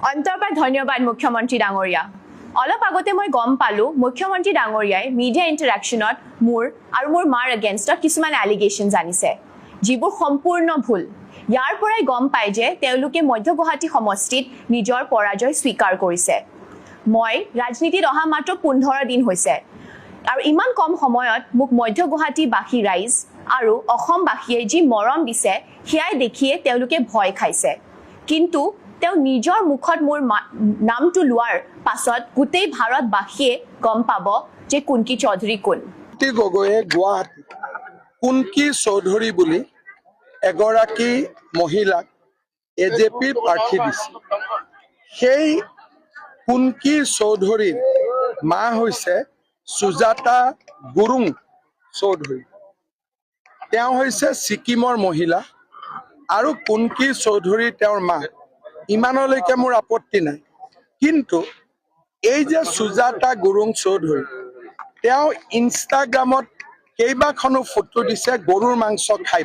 অন্তৰপৰা ধন্যবাদ মুখ্যমন্ত্ৰী ডাঙৰীয়া। অলপ আগতে মই গম পালোঁ মুখ্যমন্ত্ৰী ডাঙৰীয়াই মিডিয়া ইণ্টাৰেকশ্যনত মোৰ আৰু মোৰ মাৰ এগেইনষ্টত কিছুমান এলিগেশ্যনছ আনিছে, যিবোৰ সম্পূৰ্ণ ভুল। ইয়াৰ পৰাই গম পায় যে তেওঁলোকে মধ্য গুৱাহাটী সমষ্টিত নিজৰ পৰাজয় স্বীকাৰ কৰিছে। মই ৰাজনীতিত অহা মাত্ৰ 15 দিন হৈছে আৰু ইমান কম সময়ত মোক মধ্য গুৱাহাটীবাসী ৰাইজ আৰু অসমবাসীয়ে যি মৰম দিছে সেয়াই দেখিয়ে তেওঁলোকে ভয় খাইছে। কিন্তু তেওঁ নিজৰ মুখত মোৰ নামটো লোৱাৰ পাছত গোটেই ভাৰতবাসীয়ে গম পাব যে কুনকি চৌধুৰী কোন। গগৈয়ে গুৱাহাটী কুনকি চৌধুৰী বুলি এগৰাকী মহিলাক এজেপি প্ৰাৰ্থী দিছে। সেই কুনকি চৌধুৰীৰ মা হৈছে সুজাতা গুৰুং চৌধুৰী। তেওঁ হৈছে ছিকিমৰ মহিলা আৰু কুনকি চৌধুৰী তেওঁৰ মা। ইমানলৈকে মোৰ আপত্তি নাই, কিন্তু এই যে সুজাতা গুৰুং চৌধুৰী, তেওঁ ইনষ্টাগ্ৰামত কেইবাখনো ফটো দিছে গৰুৰ মাংস খাই।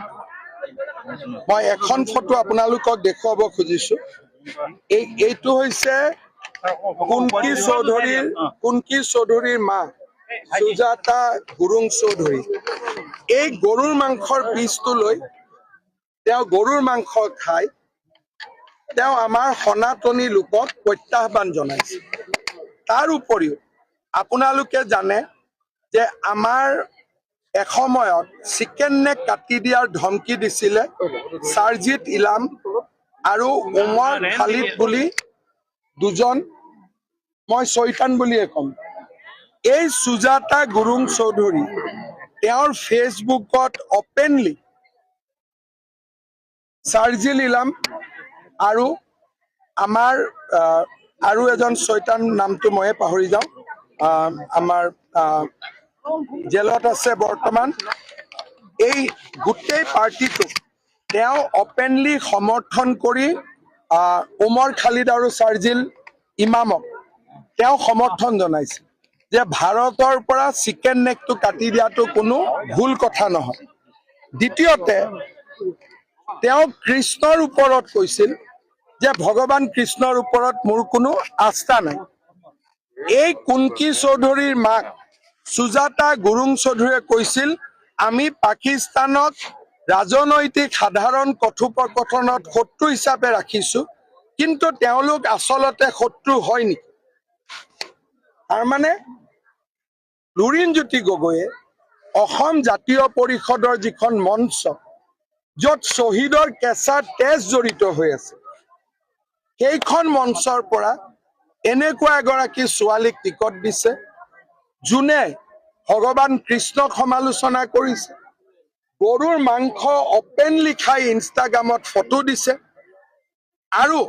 মই এখন ফটো আপোনালোকক দেখুৱাব খুজিছো। এইটো হৈছে কুনকি চৌধুৰীৰ মা সুজাতা গুৰুং চৌধুৰী। এই গৰুৰ মাংসৰ পিচটো লৈ তেওঁ গৰুৰ মাংস খাই তেওঁ আমাৰ সনাতনী লোকক প্ৰত্যাহ্বান জনাইছে। তাৰ উপৰিও আপোনালোকে জানে যে আমাৰ এসময়ত চিকেন নেক কাটি দিয়াৰ ধমকি দিছিলে সাৰজিৎ ইলাম আৰু উমৰ খালিদ বুলি দুজন, মই চৈতান বুলিয়ে ক'ম। এই সুজাতা গুৰুং চৌধুৰী তেওঁৰ ফেচবুকত অপেনলি সাৰজিৎ ইলাম আৰু আমাৰ আৰু এজন চৈতান, নামটো ময়ে পাহৰি যাওঁ, আমাৰ জেলত আছে বৰ্তমান, এই গোটেই পাৰ্টিটোক তেওঁ অপেনলি সমৰ্থন কৰি উমৰ খালিদ আৰু সাৰজিল ইমামক তেওঁ সমৰ্থন জনাইছে যে ভাৰতৰ পৰা চিকেন নেকটো কাটি দিয়াটো কোনো ভুল কথা নহয়। দ্বিতীয়তে তেওঁ কৃষ্ণৰ ওপৰত কৈছিল যে ভগৱান কৃষ্ণৰ ওপৰত মোৰ কোনো আস্থা নাই। এই কুনকি চৌধুৰীৰ মাক সুজাতা গুৰুং চৌধুৰীয়ে কৈছিল আমি পাকিস্তানক ৰাজনৈতিক সাধাৰণ কথোপকথনত শত্ৰু হিচাপে ৰাখিছো, কিন্তু তেওঁলোক আচলতে শত্ৰু হয় নেকি? তাৰমানে লুৰিণজ্যোতি গগৈয়ে অসম জাতীয় পৰিষদৰ যিখন মঞ্চ, য'ত শ্বহীদৰ কেঁচা তেজ জড়িত হৈ আছে, সেইখন মঞ্চৰ পৰা এনেকুৱা এগৰাকী ছোৱালীক টিকট দিছে যোনে ভগৱান কৃষ্ণক সমালোচনা কৰিছে, গৰুৰ মাংস অপেনলি খাই ইনষ্টাগ্ৰামত ফটো দিছে আৰু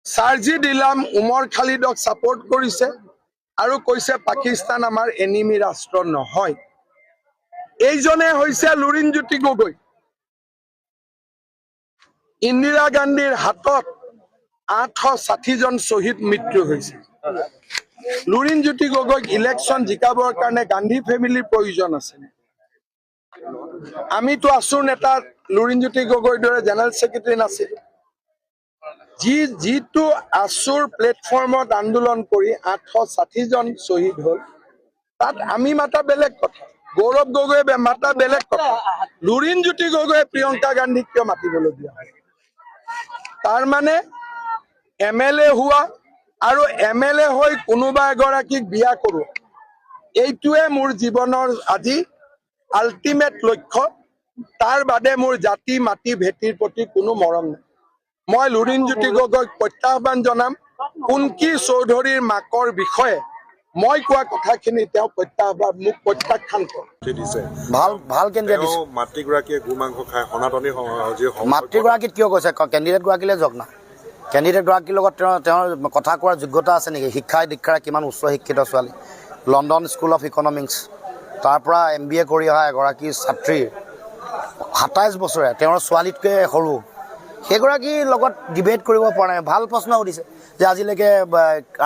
সাৰজিৎ ইলাম উমৰ খালিদক ছাপোৰ্ট কৰিছে আৰু কৈছে পাকিস্তান আমাৰ এনিমি ৰাষ্ট্ৰ নহয়। এইজনে হৈছে লুৰিণজ্যোতি গগৈ। ইন্দিৰা গান্ধীৰ হাতত 860 জন শ্বহীদ মৃত্যু হৈছে। লুৰিণজ্যোতি গগৈক ইলেকশ্যন জিকাবৰ কাৰণে গান্ধী ফেমিলিৰ প্ৰয়োজন আছে। আমিতো আছুৰ নেতা লুৰিণজ্যোতি গগৈৰ দৰে জেনেৰেল ছেক্ৰেটাৰী নাছিল। যিটো আছুৰ প্লেটফৰ্মত আন্দোলন কৰি 860 জন শ্বহীদ হ'ল, তাত আমি মাতা বেলেগ কথা, গৌৰৱ গগৈয়ে মাতা বেলেগ কথা, লুৰিণজ্যোতি গগৈয়ে প্ৰিয়ংকা গান্ধীক কিয় মাতিবলগীয়া হয়? তাৰমানে MLA হোৱা আৰু MLA হৈ কোনোবা এগৰাকীক বিয়া কৰোঁ, এইটোৱে মোৰ জীৱনৰ আজি আল্টিমেট লক্ষ্য। তাৰ বাদে মোৰ জাতি মাটি ভেটিৰ প্ৰতি কোনো মৰম নাই। মই লুৰিণজ্যোতি গগৈক প্ৰত্যাহ্বান জনাম, কুনকি চৌধুৰীৰ মাকৰ বিষয়ে মই কোৱা কথাখিনি তেওঁ মোক প্ৰত্যাখ্যান কৰে। ভাল কেণ্ডিডেট মাতৃগৰাকীয়ে গো মাংস খায়, সনাতনী মাতৃগৰাকীত কিয় কৈছে? কেণ্ডিডেট গৰাকীলৈ যাওক না। কেণ্ডিডেট গৰাকীৰ লগত তেওঁৰ কথা কোৱাৰ যোগ্যতা আছে নেকি? শিক্ষা দীক্ষাৰে কিমান উচ্চ শিক্ষিত ছোৱালী, লণ্ডন স্কুল অফ ইকনমিক্স, তাৰ পৰা MBA কৰি অহা এগৰাকী ছাত্ৰী, 27 বছৰীয়া, তেওঁৰ ছোৱালীতকৈ সৰু, সেইগৰাকীৰ লগত ডিবেট কৰিব পৰা নাই। ভাল প্ৰশ্ন সুধিছে যে আজিলৈকে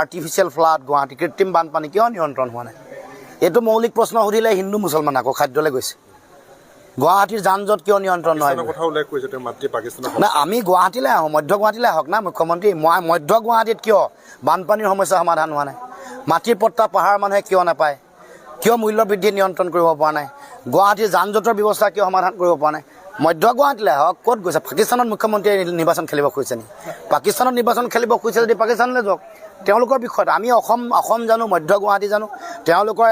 আৰ্টিফিচিয়েল ফ্লাড, গুৱাহাটী কৃত্ৰিম বানপানী কিয় নিয়ন্ত্ৰণ হোৱা নাই? এইটো মৌলিক প্ৰশ্ন সুধিলে হিন্দু মুছলমান আকৌ খাদ্যলৈ গৈছে। গুৱাহাটীৰ যান জঁট কিয় নিয়ন্ত্ৰণ নহয় কথা উল্লেখ কৰিছে তেওঁ মাতৃ পাকিস্তানৰ না আমি গুৱাহাটীলৈ আহোঁ মধ্য গুৱাহাটীলৈ আহক না মুখ্যমন্ত্ৰী মই মধ্য গুৱাহাটীত কিয় বানপানীৰ সমস্যা সমাধান হোৱা নাই মাটিৰ পট্টা পাহাৰ মানুহে কিয় নাপায় কিয় মূল্য বৃদ্ধি নিয়ন্ত্ৰণ কৰিব পৰা নাই গুৱাহাটীৰ যান জঁটৰ ব্যৱস্থা কিয় সমাধান কৰিব পৰা নাই মধ্য গুৱাহাটীলৈ আহক ক'ত গৈছে পাকিস্তানত মুখ্যমন্ত্ৰীয়ে নিৰ্বাচন খেলিব খুজিছে নেকি পাকিস্তানত নিৰ্বাচন খেলিব খুজিছে যদি পাকিস্তানলৈ যাওক তেওঁলোকৰ বিষয়ত আমি অসম জানো মধ্য গুৱাহাটী জানো তেওঁলোকে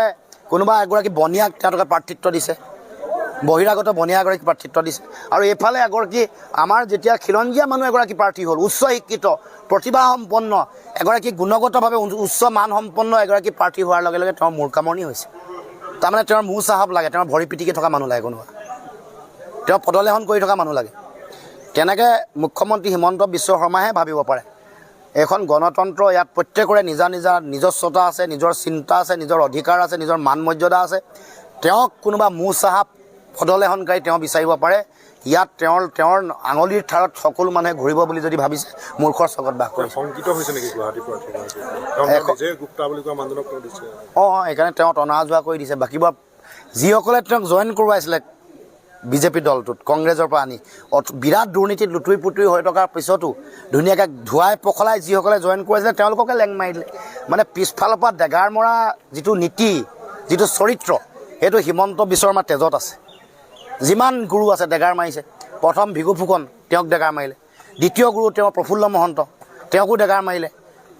কোনোবা এগৰাকী বনিয়াক তেওঁলোকে প্ৰাৰ্থিত্ব দিছে বহিৰাগত বনিয়া এগৰাকী প্ৰাৰ্থিত্ব দিছে আৰু এইফালে এগৰাকী আমাৰ যেতিয়া খিলঞ্জীয়া মানুহ এগৰাকী প্ৰাৰ্থী হ'ল উচ্চ শিক্ষিত প্ৰতিভাসম্পন্ন এগৰাকী গুণগতভাৱে উচ্চ মানসম্পন্ন এগৰাকী প্ৰাৰ্থী হোৱাৰ লগে লগে তেওঁৰ মূৰ্খামৰণি হৈছে তাৰমানে তেওঁৰ মূৰ চাহাব লাগে তেওঁৰ ভৰি পিটিকি থকা মানুহ লাগে কোনোবা তেওঁ পদলেখন কৰি থকা মানুহ লাগে তেনেকৈ মুখ্যমন্ত্ৰী হিমন্ত বিশ্ব শৰ্মাহে ভাবিব পাৰে এখন গণতন্ত্ৰ ইয়াত প্ৰত্যেকৰে নিজস্বতা আছে নিজৰ চিন্তা আছে নিজৰ অধিকাৰ আছে নিজৰ মান মৰ্যাদা আছে তেওঁক কোনোবা মূৰ চাহাব পদলেখনকাৰী তেওঁ বিচাৰিব পাৰে ইয়াত তেওঁৰ আঙুলিৰ ঠাৰত সকলো মানুহে ঘূৰিব বুলি যদি ভাবিছে মূৰ্খৰ চকত বাস কৰিছে শংকিত হৈছে নেকি গুৱাহাটীৰ প্ৰাৰ্থী গুপ্তা বুলি কোৱা মানুহজনক তেওঁ দিছে সেইকাৰণে তেওঁ টনা যোৱা কৰি দিছে বাকীবোৰ যিসকলে তেওঁক জইন কৰোৱাইছিলে বিজেপি দলটোত কংগ্ৰেছৰ পৰা আনি বিৰাট দুৰ্নীতিত লুটুৰি পুটুৰি হৈ থকাৰ পিছতো ধুনীয়াকৈ ধুৱাই পখলাই যিসকলে জইন কৰিছিলে তেওঁলোককে লেং মাৰি দিলে মানে পিছফালৰ পৰা ডেগাৰ মৰা যিটো নীতি যিটো চৰিত্ৰ সেইটো হিমন্ত বিশ্ব শৰ্মাৰ তেজত আছে যিমান গুৰু আছে ডেগাৰ মাৰিছে প্ৰথম ভিগু ফুকন তেওঁক ডেগাৰ মাৰিলে দ্বিতীয় গুৰু তেওঁ প্ৰফুল্ল মহন্ত তেওঁকো ডেগাৰ মাৰিলে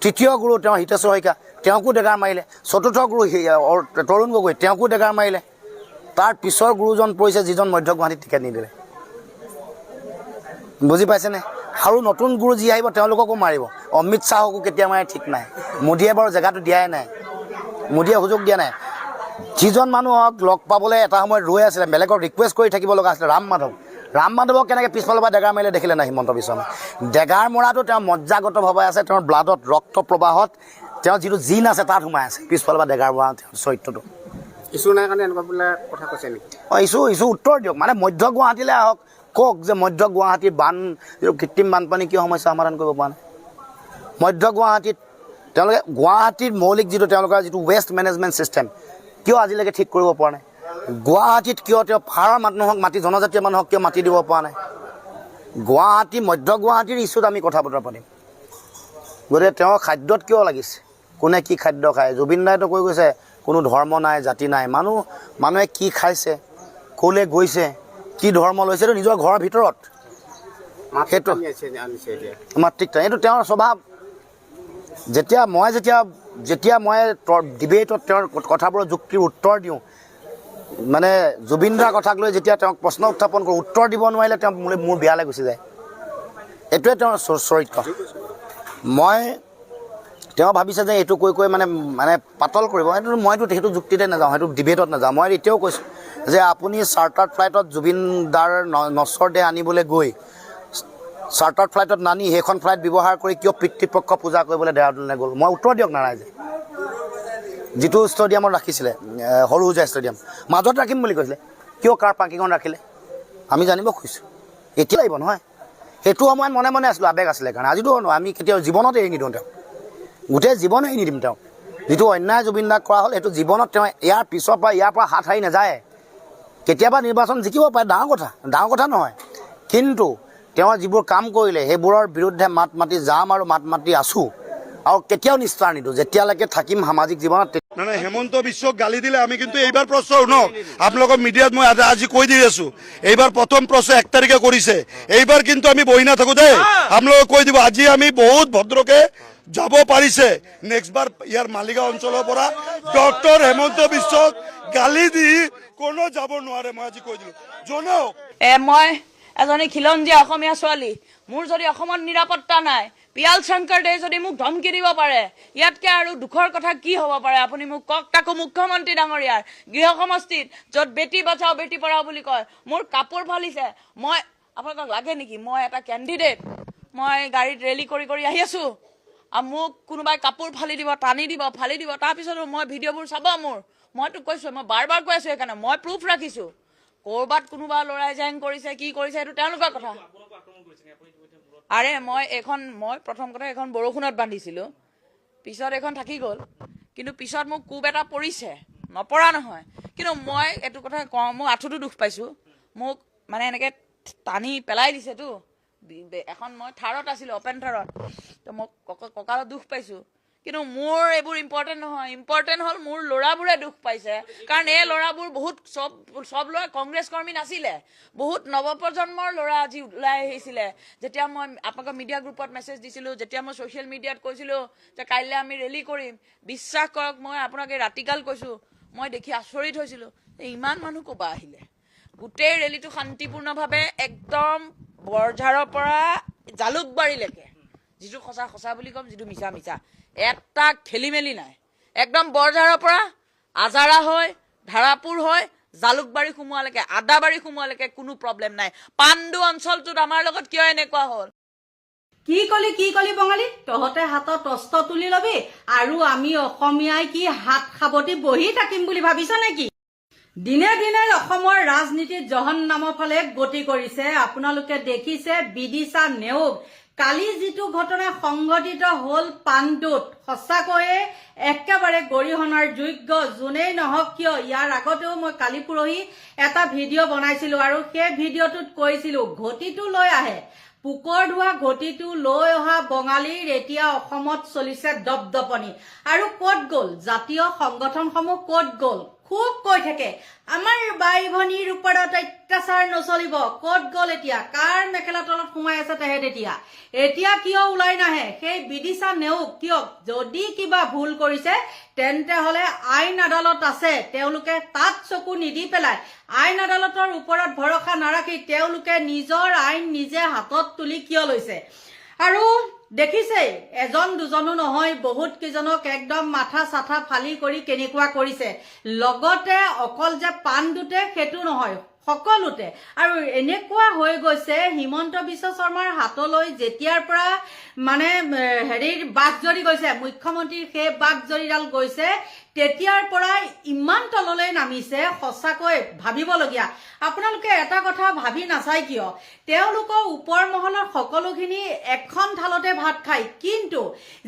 তৃতীয় গুৰু তেওঁ হিতেশ্বৰ শইকীয়া তেওঁকো ডেগাৰ মাৰিলে চতুৰ্থ গুৰু তৰুণ গগৈ তেওঁকো ডেগাৰ মাৰিলে তাৰ পিছৰ গুৰুজন পৰিছে যিজন মধ্য গুৱাহাটীত টিকেট নিদিলে বুজি পাইছেনে আৰু নতুন গুৰু যি আহিব তেওঁলোককো মাৰিব অমিত শ্বাহকো কেতিয়া মাৰে ঠিক নাই মোদীয়ে বাৰু জেগাটো দিয়াই নাই মোদীয়ে সুযোগ দিয়া নাই যিজন মানুহক লগ পাবলৈ এটা সময়ত ৰৈ আছিলে বেলেগক ৰিকুৱেষ্ট কৰি থাকিব লগা আছিলে ৰাম মাধৱক কেনেকৈ পিছফালৰ পৰা ডেগাৰ মাৰিলে দেখিলে নাই হিমন্ত বিশ্ব শৰ্মাই ডেগাৰ মৰাটো তেওঁ মজ্জাগতভাৱে আছে তেওঁৰ ব্লাডত ৰক্ত প্ৰবাহত তেওঁৰ যিটো জিন আছে তাত সোমাই আছে পিছফালৰ পৰা ডেগাৰ মৰা চৰিত্ৰটো ইছ্যু নাই কাৰণে এনেকুৱা বোলে কথা কৈছে নেকি ইছ্যু উত্তৰ দিয়ক মানে মধ্য গুৱাহাটীলৈ আহক কওক যে মধ্য গুৱাহাটীৰ কৃত্ৰিম বানপানী কিয় সমস্যা সমাধান কৰিব পৰা নাই মধ্য গুৱাহাটীত তেওঁলোকে গুৱাহাটীৰ মৌলিক তেওঁলোকৰ যিটো ৱেষ্ট মেনেজমেণ্ট ছিষ্টেম কিয় আজিলৈকে ঠিক কৰিব পৰা নাই গুৱাহাটীত কিয় তেওঁ পাহাৰৰ মানুহক মাটি জনজাতীয় মানুহক কিয় মাটি দিব পৰা নাই মধ্য গুৱাহাটীৰ ইছ্যুত আমি কথা বতৰা পাতিম গতিকে তেওঁ খাদ্যত কিয় লাগিছে কোনে কি খাদ্য খায় জুবিন দাইতো কৈ গৈছে কোনো ধৰ্ম নাই জাতি নাই মানুহে কি খাইছে ক'লৈ গৈছে কি ধৰ্ম লৈছে এইটো নিজৰ ঘৰৰ ভিতৰত সেইটো মাতৃত্ব এইটো তেওঁৰ স্বভাৱ যেতিয়া মই ডিবেটত তেওঁৰ কথাবোৰৰ যুক্তিৰ উত্তৰ দিওঁ মানে জুবিন দাৰ কথাক লৈ যেতিয়া তেওঁক প্ৰশ্ন উত্থাপন কৰোঁ উত্তৰ দিব নোৱাৰিলে তেওঁ মোৰ বিয়ালৈ গুচি যায় এইটোৱে তেওঁৰ চৰিত্ৰ তেওঁ ভাবিছে যে এইটো কৈ মানে পাতল কৰিব মইতো সেইটো যুক্তিতে নাযাওঁ সেইটো ডিবেটত নাযাওঁ মই এতিয়াও কৈছোঁ যে আপুনি চাৰ্টাৰ্ড ফ্লাইটত জুবিন দাৰ নচৰ দেহ আনিবলৈ গৈ চাৰ্টাৰ্ড ফ্লাইটত নানি সেইখন ফ্লাইট ব্যৱহাৰ কৰি কিয় পিতৃপক্ষ পূজা কৰিবলৈ ডেৰাডুনলৈ গ'ল মই উত্তৰ দিয়ক নাৰাইজে যিটো ষ্টেডিয়ামত ৰাখিছিলে সৰু হোজাই ষ্টেডিয়াম মাজত ৰাখিম বুলি কৈছিলে কিয় কাৰ পাৰ্কিঙত ৰাখিলে আমি জানিব খুজিছোঁ এতিয়া লাগিব নহয় সেইটো সময়ত মনে আছিলোঁ আৱেগ আছিলে কাৰণে আজিতো আমি কেতিয়াও জীৱনত এৰি নিদিওঁ তেওঁক গোটেই জীৱন এৰি নিদিম তেওঁক যিটো অন্যায় জুবিন দাক কৰা হ'ল সেইটো জীৱনত তেওঁ ইয়াৰ পিছৰ পৰা ইয়াৰ পৰা হাত সাৰি নাযায় কেতিয়াবা নিৰ্বাচন জিকিব পাৰে ডাঙৰ কথা নহয় কিন্তু তেওঁ যিবোৰ কাম কৰিলে সেইবোৰৰ বিৰুদ্ধে মাত মাতি যাম আৰু মাত মাতি আছোঁ আৰু কেতিয়াও নিষ্ঠাৰ নিদিওঁ যেতিয়ালৈকে থাকিম সামাজিক জীৱনত মানে হেমন্ত বিশ্বক গালি দিলে আমি কিন্তু এইবাৰ প্ৰশ্ন শুনক আপোনালোকৰ মিডিয়াত মই আজি কৈ দি আছোঁ এইবাৰ প্ৰথম প্ৰশ্ন 1 তাৰিখে কৰিছে এইবাৰ কিন্তু আমি বহি নাথাকোঁ দেই আপোনালোকক কৈ দিব আজি আমি বহুত ভদ্ৰকে যাব পাৰিছে নেক্সটবাৰ ইয়াৰ মালিগাঁও অঞ্চলৰ পৰা ডক্টৰ হেমন্ত বিশ্বক গালি দি কোনো যাব নোৱাৰে মই আজি কৈ দিলোঁ জনাওক মই এজনী খিলঞ্জীয়া অসমীয়া ছোৱালী মোৰ যদি অসমত নিৰাপত্তা নাই পিয়াল শংকৰদে যদি মোক ধমকি দিব পাৰে ইয়াতকৈ আৰু দুখৰ কথা কি হ'ব পাৰে আপুনি মোক কওক তাকো মুখ্যমন্ত্ৰী ডাঙৰীয়াৰ গৃহ সমষ্টিত য'ত বেটি বচাও বেটি পঢ়াও বুলি কয় মোৰ কাপোৰ ফালিছে মই আপোনালোকক লাগে নেকি মই এটা কেণ্ডিডেট মই গাড়ীত ৰেলী কৰি আহি আছোঁ আৰু মোক কোনোবাই কাপোৰ ফালি দিব টানি দিব ফালি দিব তাৰপিছতো মই ভিডিঅ'বোৰ চাব মইতো কৈছোঁ মই বাৰ কৈ আছোঁ সেইকাৰণে মই প্ৰুফ ৰাখিছোঁ ক'ৰবাত কোনোবা ল'ৰাই জেং কৰিছে কি কৰিছে সেইটো তেওঁলোকৰ কথা আৰে মই প্ৰথম কথা এখন বৰষুণত বান্ধিছিলোঁ পিছত এখন থাকি গ'ল কিন্তু পিছত মোক কোব এটা পৰিছে নপৰা নহয় কিন্তু মই এইটো কথা কওঁ মোৰ আঁঠুটো দুখ পাইছোঁ মোক মানে এনেকৈ টানি পেলাই দিছেতো এখন মই থাৰত আছিলোঁ অপেন থাৰত তো মোক কঁকালত দুখ পাইছোঁ কিন্তু মোৰ এইবোৰ ইম্পৰ্টেণ্ট নহয় ইম্পৰ্টেণ্ট হ'ল মোৰ ল'ৰাবোৰে দুখ পাইছে কাৰণ এই ল'ৰাবোৰ বহুত চব ল'ৰা কংগ্ৰেছ কৰ্মী নাছিলে বহুত নৱপ্ৰজন্মৰ ল'ৰা আজি ওলাই আহিছিলে যেতিয়া মই আপোনালোকৰ মিডিয়া গ্ৰুপত মেছেজ দিছিলোঁ যেতিয়া মই ছ'চিয়েল মিডিয়াত কৈছিলোঁ যে কাইলৈ আমি ৰেলী কৰিম বিশ্বাস কৰক মই আপোনাক এই ৰাতিকাল কৈছোঁ মই দেখি আচৰিত হৈছিলোঁ ইমান মানুহ ক'বা আহিলে গোটেই ৰেলীটো শান্তিপূৰ্ণভাৱে একদম বৰঝাৰৰ পৰা জালুকবাৰীলৈকে যিটো সঁচা সঁচা বুলি ক'ম যিটো মিছা মিছা এটা খেলি মেলি নাই একদম বৰঝাৰৰ পৰা আজাৰা হৈ ধাৰাপুৰ হৈ জালুকবাৰী সোমোৱালৈকে আদাবাৰী সোমোৱালৈকে কোনো প্ৰব্লেম নাই পাণ্ডু অঞ্চলটোত আমাৰ লগত কিয় এনেকুৱা হ'ল কি কলি বঙালী তহঁতে হাতত অস্ত্ৰ তুলি লবি আৰু আমি অসমীয়াই কি হাত সাৱটি বহি থাকিম বুলি ভাবিছ নেকি দিনে দিনে অসমৰ ৰাজনীতিত জহন্নামৰ ফালে গতি কৰিছে আপোনালোকে দেখিছে বিদিশা নেওগ কালি যিটো ঘটনা সংঘটিত হ'ল পাণ্ডুত সঁচাকৈয়ে একেবাৰে গৰিহণাৰ যোগ্য যোনেই নহওক কিয় ইয়াৰ আগতেও মই কালি পৰহি এটা ভিডিঅ' বনাইছিলোঁ আৰু সেই ভিডিঅ'টোত কৈছিলোঁ ঘটিটো লৈ আহে পুকৰ ধোৱা ঘটিটো লৈ অহা বঙালীৰ এতিয়া অসমত চলিছে দপদপনি আৰু ক'ত গ'ল জাতীয় সংগঠনসমূহ ক'ত গ'ল খুব কৈ থাকে আমাৰ বাই ভনীৰ ওপৰত অত্যাচাৰ নচলিব ক'ত গ'ল এতিয়া কাৰ মেখেলা তলত সোমাই আছে তেহেঁত এতিয়া কিয় ওলাই নাহে সেই বিদিশা নেওগ কিয় যদি কিবা ভুল কৰিছে তেন্তে হলে আইন আদালত আছে তেওঁলোকে তাত চকু নিদি পেলাই আইন আদালতৰ ওপৰত ভৰসা নাৰাখি তেওঁলোকে নিজৰ আইন নিজে হাতত তুলি কিয় লৈছে আৰু দেখিছে এজন দুজনো নহয় বহুত কেইজনক একদম মাথা চাথা ফালি কৰি কেনেকুৱা কৰিছে লগতে অকল যে পাণ্ডুতে সেইটো নহয় সকলোতে আৰু এনেকুৱা হৈ গৈছে হিমন্ত বিশ্ব শৰ্মাৰ হাতলৈ যেতিয়াৰ পৰা মানে হেৰিৰ বাঘ জৰি গৈছে মুখ্যমন্ত্ৰীৰ সেই বাঘ জৰিডাল গৈছে তেতিয়াৰ পৰা ইমান তললৈ নামিছে সঁচাকৈ ভাবিবলগীয়া আপোনালোকে এটা কথা ভাবি নাচাই কিয় তেওঁলোকৰ ওপৰ মহলৰ সকলোখিনি এখন থালতে ভাত খায় কিন্তু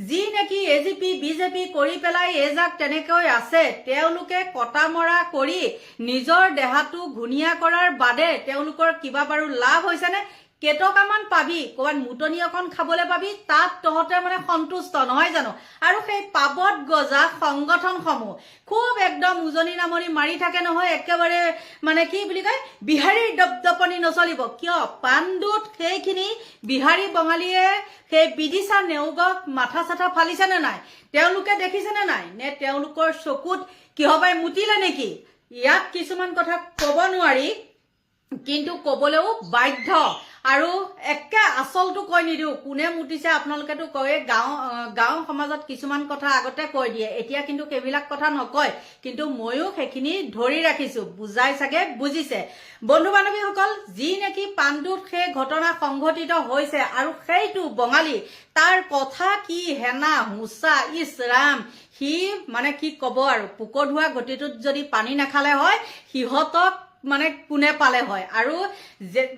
যি নেকি এজিপি বিজেপি কৰি পেলাই এজাক তেনেকৈ আছে তেওঁলোকে কটা মৰা কৰি নিজৰ দেহাটো ঘূণীয়া কৰাৰ বাদে তেওঁলোকৰ কিবা বাৰু লাভ হৈছেনে কেটকামান পাবি ক'ৰবাত মুটনি অকণ খাবলৈ পাবি তাত তহঁতে মানে সন্তুষ্ট নহয় জানো আৰু সেই পাবত গজা সংগঠনসমূহ খুব একদম উজনি নামনি মাৰি থাকে নহয় একেবাৰে মানে কি বুলি কয় বিহাৰীৰ দপদপনি নচলিব কিয় পাণ্ডুত সেইখিনি বিহাৰী বঙালীয়ে সেই বিদিশা নেওগক মাথা চাথা ফালিছেনে নাই তেওঁলোকে দেখিছেনে নাই নে তেওঁলোকৰ চকুত কিহবাই মুতিলে নেকি ইয়াত কিছুমান কথা ক'ব নোৱাৰি কিন্তু ক'বলৈও বাধ্য আৰু একে আচলটো কৈ নিদিও কোনে মুতিছে আপোনালোকেতো কয়ে গাঁও সমাজত কিছুমান কথা আগতে কৈ দিয়ে এতিয়া কিন্তু সেইবিলাক কথা নকয় কিন্তু ময়ো সেইখিনি ধৰি ৰাখিছো বুজাই চাগে বুজিছে বন্ধু বান্ধৱীসকল যি নেকি পাণ্ডুত সেই ঘটনা সংঘটিত হৈছে আৰু সেইটো বঙালী তাৰ কথা কি হেনা হুঁচা ইছৰাম সি মানে কি ক'ব আৰু পুকৰ ধোৱা গতিটোত যদি পানী নাখালে হয় সিহঁতক মানে কোনে পালে হয় আৰু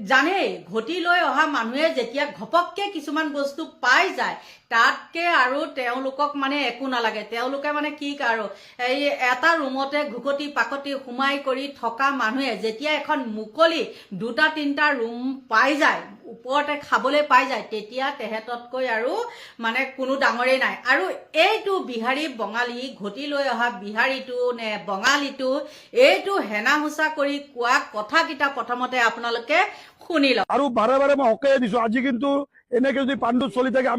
জানে ঘটি লৈ অহা মানুহে যেতিয়া ঘপককে কিছুমান বস্তু পাই যায় তাতকে আৰু তেওঁলোকক মানে একো নালাগে তেওঁলোকে মানে কি আৰু এই এটা ৰুমতে ঘুকটি পাকটি সোমাই কৰি থকা মানুহে যেতিয়া এখন মুকলি দুটা তিনটা ৰুম পাই যায় ওপৰতে খাবলৈ পাই যায় তেতিয়া তেহেততকৈ আৰু মানে কোনো ডাঙৰেই নাই আৰু এইটো বিহাৰী বঙালী ঘটি লৈ অহা বিহাৰীটো নে বঙালীটো এইটো হেনা হুঁচা কৰি কোৱা কথাকেইটা প্ৰথমতে আপোনালোকে শুনি লওক আৰু বাৰে বাৰে মই হকাই দিছো আজি কিন্তু এনেকে যদি পাণ্ডুত চলি থাকে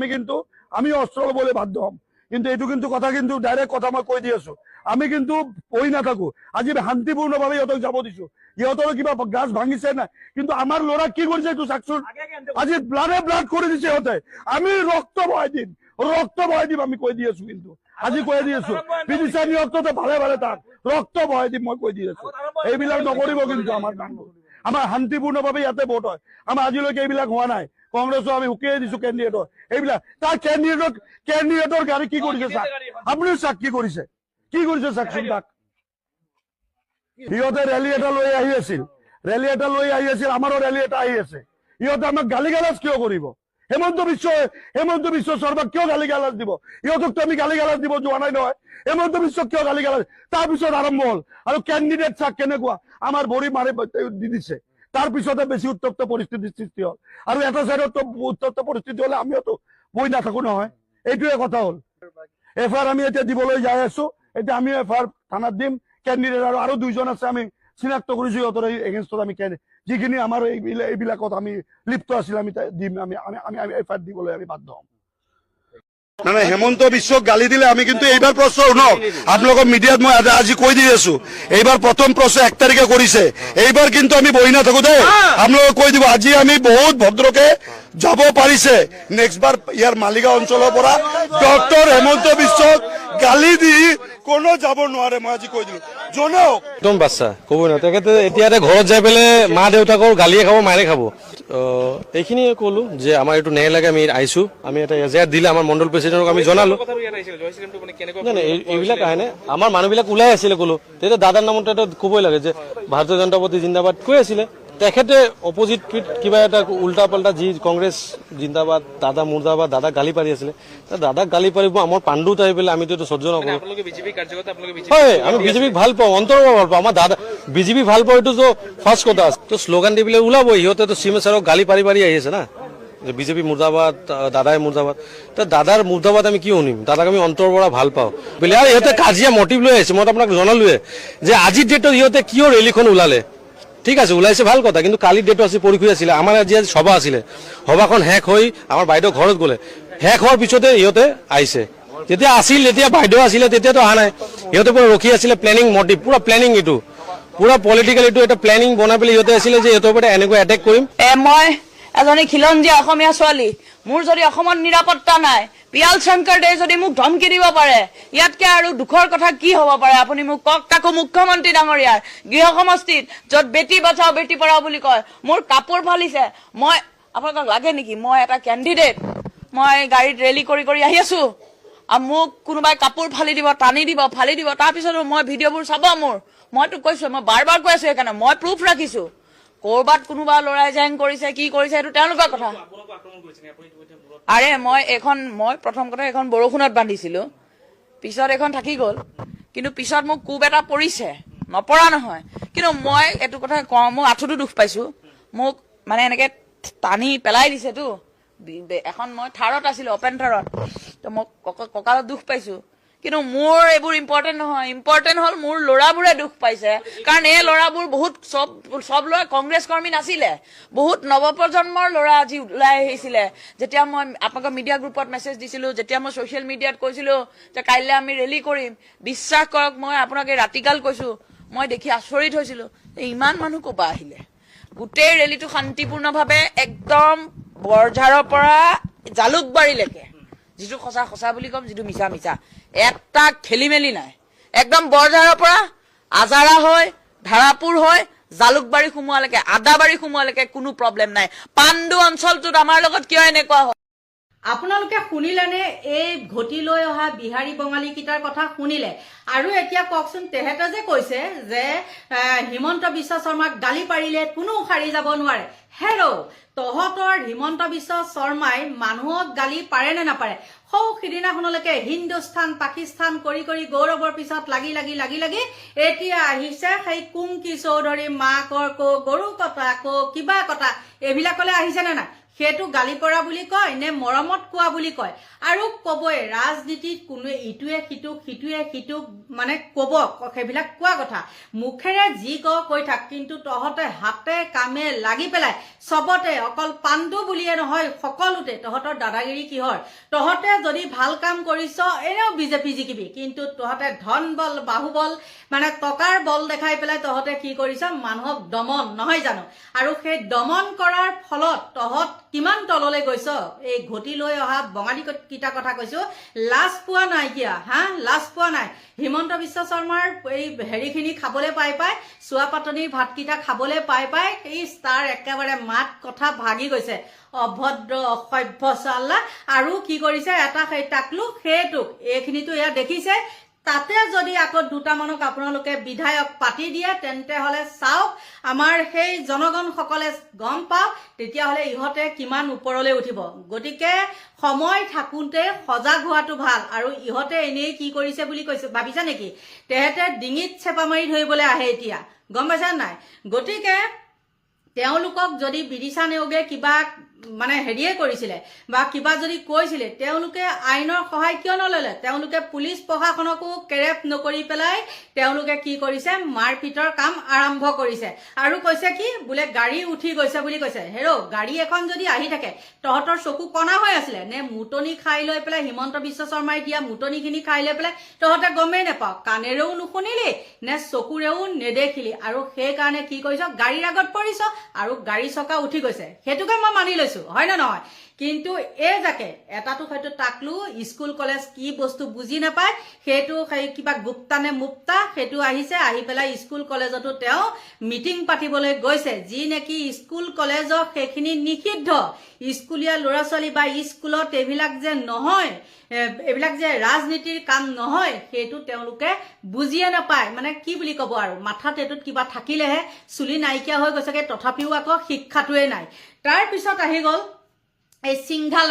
আমি অস্ত্ৰ ল'বলৈ বাধ্য হ'ম কিন্তু এইটো কিন্তু কথা কিন্তু ডাইৰেক্ট কথা মই কৈ দি আছো আমি কিন্তু পৰি নাথাকো আজি শান্তিপূৰ্ণভাৱে ইহঁতক যাব দিছো ইহঁতৰ কিবা গাছ ভাঙিছে নাই কিন্তু আমাৰ ল'ৰা কি কৰিছে এইটো চাকচোন আজি ব্লাড কৰি দিছে ইহঁতে আমি ৰক্ত বহাই দিম আমি কৈ দি আছো কিন্তু আজি কৈ দি আছো বিদিশা নিয়ক্ততে ভালে তাক ৰক্ত বহাই দিম মই কৈ দি আছো এইবিলাক নকৰিব কিন্তু আমাৰ কামবোৰ আমাৰ শান্তিপূৰ্ণভাৱে ইয়াতে ভোট হয় আমাৰ আজিলৈকে এইবিলাক হোৱা নাই কংগ্ৰেছক আমি উকিয়াই দিছো কেণ্ডিডেটৰ এইবিলাক তাৰ কেণ্ডিডেটৰ গাড়ী কি কৰিছে চাক আপুনি চাক কি কৰিছে চাকচোন তাক সিহঁতে ৰেলী এটা লৈ আহি আছিল আমাৰো ৰেলী এটা আহি আছে ইহঁতে আমাক গালি গালাজ কিয় কৰিব হেমন্ত বিশ্ব শৰ্মাক কিয় গালি গালাজ দিব ইহঁতকতো আমি গালি গালাজ দিব যোৱা নাই নহয় হেমন্ত বিশ্ব কিয় গালি গালাজ তাৰপিছত আৰম্ভ হ'ল আৰু কেণ্ডিডেট চাক কেনেকুৱা আমাৰ ভৰি মাৰি দি দিছে তাৰ পিছতে বেছি উত্তপ্ত পৰিস্থিতিৰ সৃষ্টি হ'ল আৰু এটা চাইডত উত্তপ্ত পৰিস্থিতি হ'লে আমিওতো বহি নাথাকো নহয় এইটোৱে কথা হ'ল এফআইআৰ আমি এতিয়া দিবলৈ যাই আছো এতিয়া আমি এফআইআৰ থানাত দিম কেণ্ডিডেট আৰু দুইজন আছে আমি চিনাক্ত কৰিছো সিহঁতৰ এগেইনষ্টত আমি যিখিনি আমাৰ এইবিলাকত আমি লিপ্ত আছিল আমি দিম আমি এফআইআৰ দিবলৈ আমি বাধ্য হ'ম মানে হেমন্ত বিশ্বক গালি দিলে আমি কিন্তু এইবাৰ প্ৰশ্ন শুনক আপোনালোকৰ মিডিয়াত মই আজি কৈ দি আছো এইবাৰ প্ৰথম প্ৰশ্ন 1 তাৰিখে কৰিছে এইবাৰ কিন্তু আমি বহি নাথাকো দেই আপোনালোকক কৈ দিব আজি আমি বহুত ভদ্ৰকে যাব পাৰিছে নেক্সট বাৰ ইয়াৰ মালিগাঁও অঞ্চলৰ পৰা ডক্টৰ হেমন্ত বিশ্বক গালি দি কোনো যাব নোৱাৰে মই আজি কৈ দিলো জনাওক একদম বাচ্চা ক'বই নহয় তেখেতে এতিয়া ঘৰত যাই পেলাই মা দেউতাকৰ গালিয়ে খাব মাৰে খাব এইখিনিয়ে ক'লো যে আমাৰ এইটো ন্যায় লাগে আমি আহিছো আমি এটা এজাহাৰ দিলে আমাৰ মণ্ডল প্ৰেচিডেণ্টক আমি জনালো নাই এইবিলাক আহে নাই আমাৰ মানুহবিলাক ওলাই আছিলে ক'লো তেতিয়া দাদাৰ নামত এটা ক'বই লাগে যে ভাৰতীয় জনতা পাৰ্টি জিন্দাবাদ কৈ আছিলে তেখেতে অপোজিট কিবা এটা উল্টা পাল্টা যি কংগ্ৰেছ জিন্দাবাদ দাদা মুৰ্দাবাদ দাদা গালি পাৰি আছিলে দাদাক গালি পাৰিব আমাৰ পাণ্ডুত আহি পেলাই আমিতো এইটো সহ্য নকৰো হয় আমি বিজেপিক ভাল পাওঁ অন্তৰৰ পৰা ভাল পাওঁ আমাৰ দাদা বিজেপি ভাল পাওঁ এইটো ফাৰ্ষ্ট কথা তো শ্লোগান দি পেলাই ওলাব সিহঁতেতো চিমে ছাৰক গালি পাৰি পাৰি আহি আছে না যে বিজেপি মুৰ্দাবাদ দাদাই মুৰ্দাবাদ তো দাদাৰ মুৰ্দাবাদ আমি কি শুনিম দাদাক আমি অন্তৰৰ পৰা ভাল পাওঁ বোলে আৰু ইহঁতে কাজিয়া মটিভ লৈ আহিছে মই আপোনাক জনালোৱে যে আজিৰ ডেটত সিহঁতে কিয় ৰেলীখন ওলালে ঠিক আছে ওলাইছে ভাল কথা কিন্তু কালিৰ ডেটো আছে পৰীক্ষা আছিলে আমাৰ আজি সভা আছিলে সভাখন শেষ হৈ আমাৰ বাইদেউ ঘৰত গ'লে শেষ হোৱাৰ পিছতে সিহঁতে আহিছে যেতিয়া আছিল যেতিয়া বাইদেউ আছিলে তেতিয়াতো অহা নাই সিহঁতে পুৰা ৰখি আছিলে প্লেনিং মটিভ পুৰা প্লেনিং এইটো পুৰা পলিটিকেল এইটো এটা প্লেনিং বনাই পেলাই সিহঁতে আছিলে যে সিহঁতৰ ওপৰত এনেকুৱা এটেক কৰিম মই এজনী খিলঞ্জীয়া অসমীয়া ছোৱালী মোৰ যদি অসমত নিৰাপত্তা নাই পিয়াল শংকৰদেৱে যদি মোক ধমকি দিব পাৰে ইয়াতকে আৰু দুখৰ কথা কি হ'ব পাৰে আপুনি মোক কওক তাকো মুখ্যমন্ত্ৰী ডাঙৰীয়াৰ গৃহ সমষ্টিত য'ত বেটি বচাও বেটি পঢ়াও বুলি কয় মোৰ কাপোৰ ফালিছে মই আপোনাক লাগে নেকি মই এটা কেণ্ডিডেট মই গাড়ীত ৰেলী কৰি কৰি আহি আছো আৰু মোক কোনোবাই কাপোৰ ফালি দিব টানি দিব ফালি দিব তাৰপিছত মই ভিডিঅ'বোৰ চাব মইতো কৈছো মই বাৰ বাৰ কৈ আছো সেইকাৰণে মই প্ৰুফ ৰাখিছো কৰবাত কোনোবা লৰাই জেং কৰিছে কি কৰিছে এইটো তেওঁলোকৰ কথা আৰে মই প্ৰথম কথা এখন বৰষুণত বান্ধিছিলো পিছত এখন থাকি গ'ল কিন্তু পিছত মোক কোব এটা পৰিছে নপৰা নহয় কিন্তু মই এইটো কথা কওঁ মোক আঁঠুটো দুখ পাইছো মোক মানে এনেকে টানি পেলাই দিছেতো এখন মই থাৰত আছিলো অপেন থাৰত তো মোক কঁকালত দুখ পাইছো কিন্তু মোৰ এইবোৰ ইম্পৰ্টেণ্ট নহয় ইম্পৰ্টেণ্ট হ'ল মোৰ ল'ৰাবোৰে দুখ পাইছে কাৰণ এই ল'ৰাবোৰ বহুত সব ল'ৰা কংগ্ৰেছ কৰ্মী নাছিলে বহুত নৱপ্ৰজন্মৰ ল'ৰা আজি ওলাই আহিছিলে যেতিয়া মই আপোনালোকৰ মিডিয়া গ্ৰুপত মেছেজ দিছিলোঁ যেতিয়া মই ছ'চিয়েল মিডিয়াত কৈছিলোঁ যে কাইলৈ আমি ৰেলী কৰিম বিশ্বাস কৰক মই আপোনাক এই ৰাতিকাল কৈছোঁ মই দেখি আচৰিত হৈছিলোঁ ইমান মানুহ ক'ৰ পৰা আহিলে গোটেই ৰেলীটো শান্তিপূৰ্ণভাৱে একদম বৰঝাৰৰ পৰা জালুকবাৰীলৈকে যিটো সঁচা সঁচা বুলি ক'ম যিটো মিছা মিছা এটা খেলি মেলি নাই একদম বৰঝাৰৰ পৰা আজাৰা হৈ ধাৰাপুৰ হৈ জালুকবাৰী সোমোৱালৈকে আদাবাৰী সোমোৱালৈকে কোনো প্ৰব্লেম নাই পাণ্ডু অঞ্চলটোত আমাৰ লগত কিয় এনেকুৱা হয় আপোনালোকে শুনিলেনে এই ঘটি লৈ অহা বিহাৰী বঙালী কিটাৰ কথা শুনিলে আৰু এতিয়া কওকচোন তেহেতে যে কৈছে যে হিমন্ত বিশ্ব শৰ্মাক গালি পাৰিলে কোনো সাৰি যাব নোৱাৰে হেৰো তহঁতৰ হিমন্ত বিশ্ব শৰ্মাই মানুহক গালি পাৰে নে নাপাৰে সৌ সিদিনাখনলৈকে হিন্দুস্তান পাকিস্তান কৰি কৰি গৌৰৱৰ পিছত লাগি লাগি লাগি লাগি এতিয়া আহিছে সেই কুংকি চৌধুৰী মাকৰ কো গৰু কটা কো কিবা কটা এইবিলাকলৈ আহিছে নে নাই সেইটো গালি পৰা বুলি কয় নে মৰমত কোৱা বুলি কয় আৰু ক'বই ৰাজনীতিত কোনোৱে ইটোৱে সিটোক মানে ক'ব সেইবিলাক কোৱা কথা মুখেৰে যি কৈ থাক কিন্তু তহঁতে হাতে কামে লাগি পেলাই চবতে অকল পাণ্ডু বুলিয়ে নহয় সকলোতে তহঁতৰ দাদাগিৰি কিহৰ তহঁতে যদি ভাল কাম কৰিছ এনেও বিজেপি জিকিবি কিন্তু তহঁতে ধন বল বাহুবল মানে টকাৰ বল দেখাই পেলাই তহঁতে কি কৰিছ মানুহক দমন নহয় জানো আৰু সেই দমন কৰাৰ ফলত তহঁত কিমান তললৈ গৈছ এই ঘটি লৈ অহা বঙালী কিটা কথা কৈছো লাজ পোৱা নাই কিয়া লাজ পোৱা নাই হিমন্ত বিশ্ব শৰ্মাৰ এই হেৰিখিনি খাবলৈ পাই চোৱা পাতনিৰ ভাতকেইটা খাবলৈ পাই এই ষ্টাৰ একেবাৰে মাত কথা ভাগি গৈছে অভদ্ৰ অসভ্য চাল্লা আৰু কি কৰিছে এটা সেই টাকলু সেইটোক এইখিনিতো ইয়াত দেখিছে তাতে যদি আকৌ দুটামানক আপোনালোকে বিধায়ক পাতি দিয়ে তেন্তে হলে চাওক আমাৰ সেই জনগণ সকলে গম পাওক তেতিয়াহলে ইহঁতে কিমান ওপৰলৈ উঠিব গতিকে সময় থাকোঁতে সজাগ হোৱাটো ভাল আৰু ইহঁতে এনেই কি কৰিছে বুলি কৈছে ভাবিছা নেকি তেহেতে ডিঙিত চেপা মাৰি ধৰিবলৈ আহে এতিয়া গম পাইছা নাই গতিকে তেওঁলোকক যদি বিদিশা নেওগে কিবা মানে হেৰিয়ে কৰিছিলে বা কিবা যদি কৈছিলে তেওঁলোকে আইনৰ সহায় কিয় নললে তেওঁলোকে পুলিচ প্ৰশাসনকো কেৰেপ নকৰি পেলাই তেওঁলোকে কি কৰিছে মাৰপিটৰ কাম আৰম্ভ কৰিছে আৰু কৈছে কি বোলে গাড়ী উঠি গৈছে বুলি কৈছে হেৰো গাড়ী এখন যদি আহি থাকে তহঁতৰ চকু কণা হৈ আছিলে নে মুটনি খাই লৈ পেলাই হিমন্ত বিশ্ব শৰ্মাই দিয়া মুটনিখিনি খাই লৈ পেলাই তহঁতে গমেই নাপাও কাণেৰেও নুশুনিলি নে চকুৰেও নেদেখিলি আৰু সেইকাৰণে কি কৰিছ গাড়ীৰ আগত পৰিছ আৰু গাড়ী চকা উঠি গৈছে সেইটোকে মই মানি লৈছো হয় না নহয় কিন্তু এই যাকে এটাটো হয়তো তাকলু স্কুল কলেজ কি বস্তু বুজি নাপায় সেইটো কিবা গুপ্তা নে মুপ্তা সেইটো আহিছে আহি পেলাই স্কুল কলেজতো তেওঁ মিটিং পাতিবলৈ গৈছে যি নেকি স্কুল কলেজৰ সেইখিনি নিষিদ্ধ স্কুলীয়া ল'ৰা ছোৱালী বা স্কুলত এইবিলাক যে নহয় এইবিলাক যে ৰাজনীতিৰ কাম নহয় সেইটো তেওঁলোকে বুজিয়ে নাপায় মানে কি বুলি ক'ব আৰু মাথাত এটোত কিবা থাকিলেহে চুলি নাইকিয়া হৈ গৈছেগে তথাপিও আকৌ শিক্ষাটোৱে নাই তাৰ পিছত আহি গ'ল এই সিংঘাল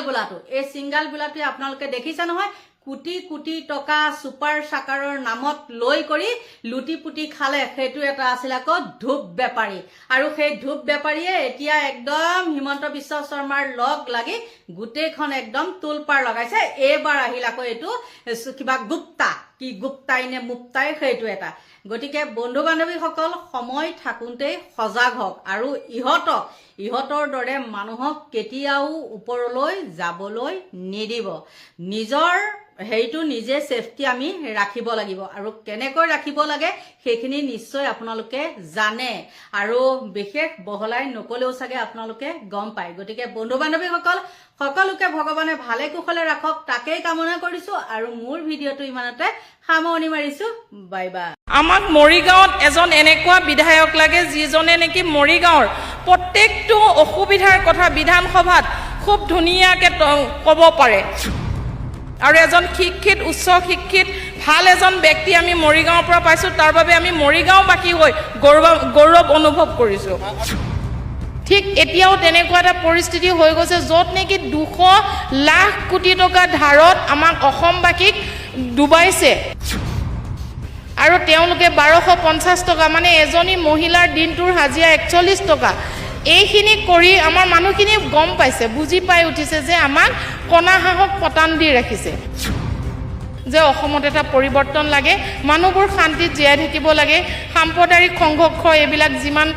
বোলাটোৱে আপোনালোকে দেখিছে নহয় কোটি কোটি টকা সুপাৰ সাকাৰৰ নামত লৈ কৰি লুটি পুটি খালে সেইটো এটা আছিল আকৌ ধূপ বেপাৰী আৰু সেই ধূপ বেপাৰীয়ে এতিয়া একদম হিমন্ত বিশ্ব শৰ্মাৰ লগ লাগি গোটেইখন একদম তুলপাৰ লগাইছে এইবাৰ আহিল আকৌ এইটো কিবা গুপ্তা কি গুপ্তাই নে মুপ্তাই সেইটো এটা গতিকে বন্ধু বান্ধৱীসকল সময় থাকোঁতেই সজাগ হওক আৰু ইহঁতৰ দৰে মানুহক কেতিয়াও ওপৰলৈ যাবলৈ নিদিব নিজৰ হেইটো নিজে সেফটি আমি ৰাখিব লাগিব আৰু কেনেকৈ ৰাখিব লাগে সেইখিনি নিশ্চয় আপোনালোকে জানে আৰু বিশেষ বহলাই নকলেও চাগে আপোনালোকে গম পায় গতিকে বন্ধু বান্ধৱীসকল সকলোকে ভগৱানে ভালে কুশলে ৰাখক তাকেই কামনা কৰিছো আৰু মোৰ ভিডিঅটো ইমানতে সামৰণি মাৰিছো বাই বাই আমাক মৰিগাঁৱত এজন এনেকুৱা বিধায়ক লাগে যিজনে নেকি মৰিগাঁৱৰ প্ৰত্যেকটো অসুবিধাৰ কথা বিধানসভাত খুব ধুনীয়াকৈ ক'ব পাৰে আৰু এজন শিক্ষিত উচ্চ শিক্ষিত ভাল এজন ব্যক্তি আমি মৰিগাঁৱৰ পৰা পাইছো তাৰ বাবে আমি মৰিগাঁওবাসী হৈ গৌৰৱ অনুভৱ কৰিছো ঠিক এতিয়াও তেনেকুৱা এটা পৰিস্থিতি হৈ গৈছে য'ত নেকি 200 লাখ কোটি টকা ধাৰত আমাক অসমবাসীক ডুবাইছে আৰু তেওঁলোকে 1250 টকা মানে এজনী মহিলাৰ দিনটোৰ হাজিৰা 41 টকা এইখিনি কৰি আমাৰ মানুহখিনি গম পাইছে বুজি পাই উঠিছে যে আমাক কণা হাঁহক পতান দি ৰাখিছে যে অসমত এটা পৰিৱৰ্তন লাগে মানুহবোৰ শান্তিত জীয়াই থাকিব লাগে সাম্প্ৰদায়িক সংঘৰ্ষ এইবিলাক যিমান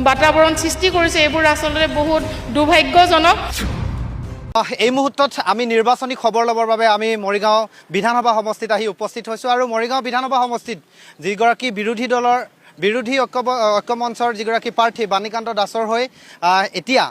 বাতাবৰণ সৃষ্টি কৰিছে এইবোৰ আচলতে বহুত দুৰ্ভাগ্যজনক এই মুহূৰ্তত আমি নিৰ্বাচনী খবৰ ল'বৰ বাবে আমি মৰিগাঁও বিধানসভা সমষ্টিত আহি উপস্থিত হৈছোঁ আৰু মৰিগাঁও বিধানসভা সমষ্টিত যিগৰাকী বিৰোধী ঐক্য মঞ্চৰ যিগৰাকী প্ৰাৰ্থী বাণীকান্ত দাসৰ হৈ এতিয়া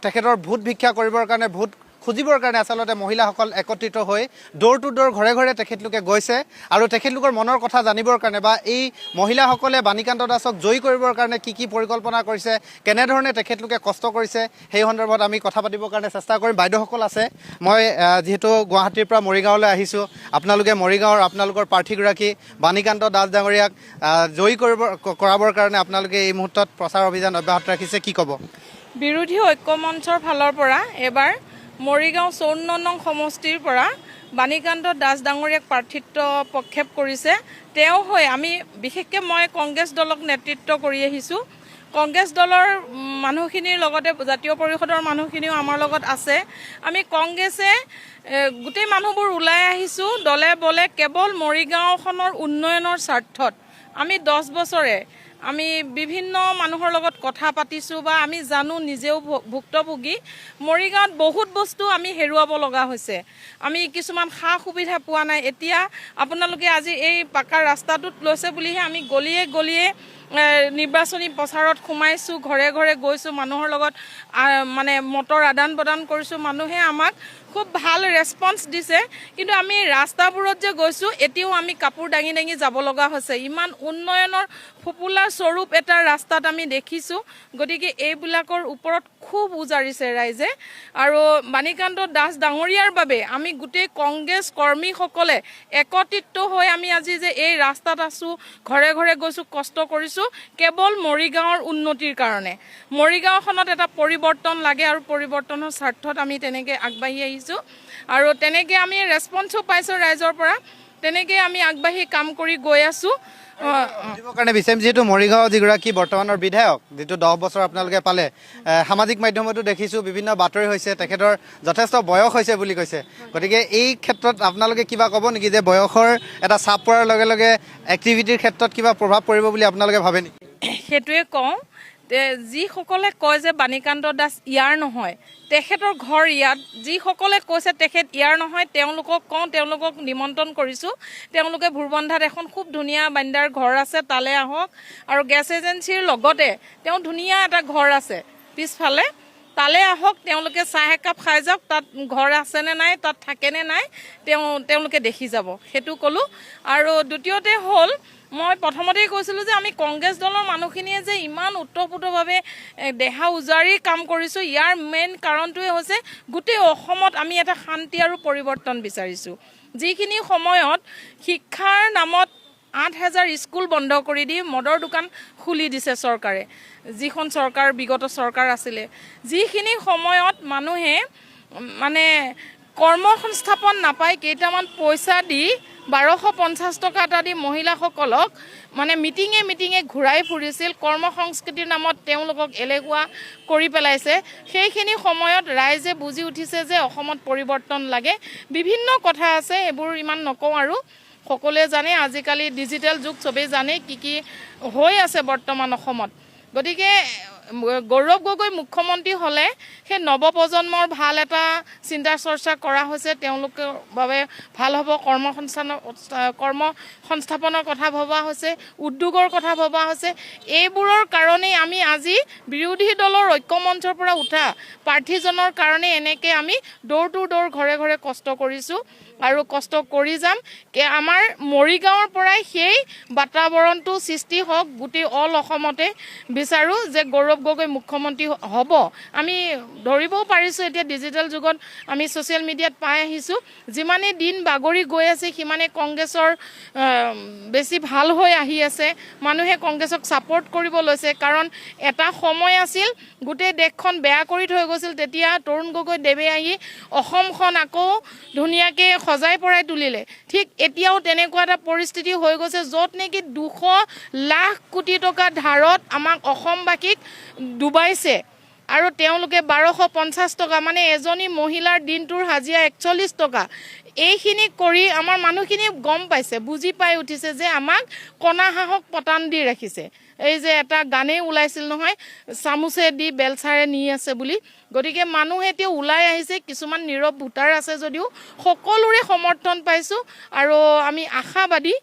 তেখেতৰ ভোট ভিক্ষা কৰিবৰ কাৰণে ভোট খুজিবৰ কাৰণে আচলতে মহিলাসকল একত্ৰিত হৈ ডোৰ টু ডোৰ ঘৰে ঘৰে তেখেতলোকে গৈছে আৰু তেখেতলোকৰ মনৰ কথা জানিবৰ কাৰণে বা এই মহিলাসকলে বাণীকান্ত দাসক জয়ী কৰিবৰ কাৰণে কি পৰিকল্পনা কৰিছে কেনেধৰণে তেখেতলোকে কষ্ট কৰিছে সেই সন্দৰ্ভত আমি কথা পাতিবৰ কাৰণে চেষ্টা কৰিম বাইদেউসকল আছে মই যিহেতু গুৱাহাটীৰ পৰা মৰিগাঁৱলৈ আহিছোঁ আপোনালোকে মৰিগাঁৱৰ আপোনালোকৰ প্ৰাৰ্থীগৰাকী বাণীকান্ত দাস ডাঙৰীয়াক জয়ী কৰাবৰ কাৰণে আপোনালোকে এই মুহূৰ্তত প্ৰচাৰ অভিযান অব্যাহত ৰাখিছে কি ক'ব বিৰোধী ঐক্য মঞ্চৰ ফালৰ পৰা এবাৰ মৰিগাঁও 54 নং সমষ্টিৰ পৰা বাণীকান্ত দাস ডাঙৰীয়াক প্ৰাৰ্থিত্ব প্ৰক্ষেপ কৰিছে তেওঁ হৈ আমি বিশেষকৈ মই কংগ্ৰেছ দলক নেতৃত্ব কৰি আহিছোঁ কংগ্ৰেছ দলৰ মানুহখিনিৰ লগতে জাতীয় পৰিষদৰ মানুহখিনিও আমাৰ লগত আছে আমি কংগ্ৰেছে গোটেই মানুহবোৰ ওলাই আহিছোঁ দলে বলে কেৱল মৰিগাঁওখনৰ উন্নয়নৰ স্বাৰ্থত আমি 10 বছৰে আমি বিভিন্ন মানুহৰ লগত কথা পাতিছোঁ বা আমি জানো নিজেও ভুক্তভোগী মৰিগাঁৱত বহুত বস্তু আমি হেৰুৱাব লগা হৈছে আমি কিছুমান সা সুবিধা পোৱা নাই এতিয়া আপোনালোকে আজি এই পাকা ৰাস্তাটোত লৈছে বুলিহে আমি গলিয়ে নিৰ্বাচনী প্ৰচাৰত সোমাইছোঁ ঘৰে ঘৰে গৈছোঁ মানুহৰ লগত মানে মতৰ আদান প্ৰদান কৰিছোঁ মানুহে আমাক খুব ভাল ৰেছপন্স দিছে কিন্তু আমি ৰাস্তাবোৰত যে গৈছোঁ এতিয়াও আমি কাপোৰ দাঙি যাব লগা হৈছে ইমান উন্নয়নৰ ফুপুলাৰ স্বৰূপ এটা ৰাস্তাত আমি দেখিছোঁ গতিকে এইবিলাকৰ ওপৰত খুব উজাৰিছে ৰাইজে আৰু বাণীকান্ত দাস ডাঙৰীয়াৰ বাবে আমি গোটেই কংগ্ৰেছ কৰ্মীসকলে একত্ৰিত হৈ আমি আজি যে এই ৰাস্তাত আছোঁ ঘৰে ঘৰে গৈছোঁ কষ্ট কৰিছোঁ কেৱল মৰিগাঁৱৰ উন্নতিৰ কাৰণে মৰিগাঁওখনত এটা পৰিৱৰ্তন লাগে আৰু পৰিৱৰ্তনৰ স্বাৰ্থত আমি তেনেকৈ আগবাঢ়ি আহিছোঁ আৰু তেনেকৈ আমি ৰেছপন্সো পাইছোঁ ৰাইজৰ পৰা তেনেকৈ আমি আগবাঢ়ি কাম কৰি গৈ আছোঁ। বুজিবৰ কাৰণে বিচাৰিম যিহেতু মৰিগাঁও যিগৰাকী বৰ্তমানৰ বিধায়ক যিটো 10 বছৰ আপোনালোকে পালে, সামাজিক মাধ্যমতো দেখিছোঁ বিভিন্ন বাতৰি হৈছে তেখেতৰ যথেষ্ট বয়স হৈছে বুলি কৈছে, গতিকে এই ক্ষেত্ৰত আপোনালোকে কিবা ক'ব নেকি যে বয়সৰ এটা চাপ পৰাৰ লগে লগে এক্টিভিটিৰ ক্ষেত্ৰত কিবা প্ৰভাৱ পৰিব বুলি আপোনালোকে ভাবে নেকি? সেইটোৱে কওঁ, যিসকলে কয় যে বাণীকান্ত দাস ইয়াৰ নহয়, তেখেতৰ ঘৰ ইয়াত। যিসকলে কৈছে তেখেত ইয়াৰ নহয়, তেওঁলোকক কওঁ, তেওঁলোকক নিমন্ত্ৰণ কৰিছোঁ। তেওঁলোকে ভোৰবন্ধাত এখন খুব ধুনীয়া বান্দাৰ ঘৰ আছে, তালৈ আহক। আৰু গেছ এজেঞ্চিৰ লগতে তেওঁ ধুনীয়া এটা ঘৰ আছে পিছফালে, তালৈ আহক। তেওঁলোকে চাহ একাপ খাই যাওক, তাত ঘৰ আছেনে নাই, তাত থাকেনে নাই তেওঁলোকে দেখি যাব, সেইটো ক'লোঁ। আৰু দ্বিতীয়তে হ'ল, মই প্ৰথমতেই কৈছিলোঁ যে আমি কংগ্ৰেছ দলৰ মানুহখিনিয়ে যে ইমান ওতঃপ্ৰোতভাৱে দেহা উজাৰি কাম কৰিছোঁ, ইয়াৰ মেইন কাৰণটোৱে হৈছে গোটেই অসমত আমি এটা শান্তি আৰু পৰিৱৰ্তন বিচাৰিছোঁ। যিখিনি সময়ত শিক্ষাৰ নামত 8,000 স্কুল বন্ধ কৰি দি মদৰ দোকান খুলি দিছে চৰকাৰে, যিখন চৰকাৰ বিগত চৰকাৰ আছিলে, যিখিনি সময়ত মানুহে মানে কৰ্মসংস্থাপন নাপায়, কেইটামান পইচা দি 1250 টকা এটা দি মহিলাসকলক মানে মিটিঙে ঘূৰাই ফুৰিছিল, কৰ্মসংস্কৃতিৰ নামত তেওঁলোকক এলেহুৱা কৰি পেলাইছে। সেইখিনি সময়ত ৰাইজে বুজি উঠিছে যে অসমত পৰিৱৰ্তন লাগে। বিভিন্ন কথা আছে, এইবোৰ ইমান নকওঁ আৰু সকলোৱে জানে, আজিকালি ডিজিটেল যুগ, চবেই জানে কি হৈ আছে বৰ্তমান অসমত। গতিকে গৌৰৱ গগৈ মুখ্যমন্ত্ৰী হ'লে সেই নৱপ্ৰজন্মৰ ভাল এটা চিন্তা চৰ্চা কৰা হৈছে, তেওঁলোকৰ বাবে ভাল হ'ব। কৰ্মসংস্থাপনৰ কথা ভবা হৈছে, উদ্যোগৰ কথা ভবা হৈছে। এইবোৰৰ কাৰণেই আমি আজি বিৰোধী দলৰ ঐক্যমঞ্চৰ পৰা উঠা প্ৰাৰ্থীজনৰ কাৰণে এনেকৈ আমি ড'ৰ টু ড'ৰ ঘৰে ঘৰে কষ্ট কৰিছোঁ আৰু কষ্ট কৰি যাম। আমাৰ মৰিগাঁৱৰ পৰাই সেই বাতাবৰণটো সৃষ্টি হওক, গোটেই অল অসমতে বিচাৰোঁ যে গৌৰৱ গগৈ মুখ্যমন্ত্ৰী হ'ব। আমি ধৰিবও পাৰিছোঁ এতিয়া ডিজিটেল যুগত, আমি ছ'চিয়েল মিডিয়াত পাই আহিছোঁ, যিমানেই দিন বাগৰি গৈ আছে সিমানে কংগ্ৰেছৰ বেছি ভাল হৈ আহি আছে। মানুহে কংগ্ৰেছক ছাপোৰ্ট কৰিব লৈছে, কাৰণ এটা সময় আছিল গোটেই দেশখন বেয়া কৰি থৈ গৈছিল, তেতিয়া তৰুণ গগৈ দেৱে আহি অসমখন আকৌ ধুনীয়াকৈ সজাই পৰাই তুলিলে। ঠিক এতিয়াও তেনেকুৱা এটা পৰিস্থিতি হৈ গৈছে, য'ত নেকি 200 লাখ কোটি টকা ধাৰত আমাক অসমবাসীক ডুবাইছে। আৰু তেওঁলোকে 1250 টকা, মানে এজনী মহিলাৰ দিনটোৰ হাজিৰা 41 টকা। এইখিনি কৰি আমাৰ মানুহখিনি গম পাইছে, বুজি পাই উঠিছে যে আমাক কণা হাঁহক পতান দি ৰাখিছে। এই যে এটা গানেই ওলাইছিল নহয়, চামুচে দি বেলচাৰে নি আছে বুলি। গতিকে মানুহে এতিয়া ওলাই আহিছে, কিছুমান নীৰৱ ভোটাৰ আছে যদিও সকলোৰে সমৰ্থন পাইছোঁ। আৰু আমি আশাবাদী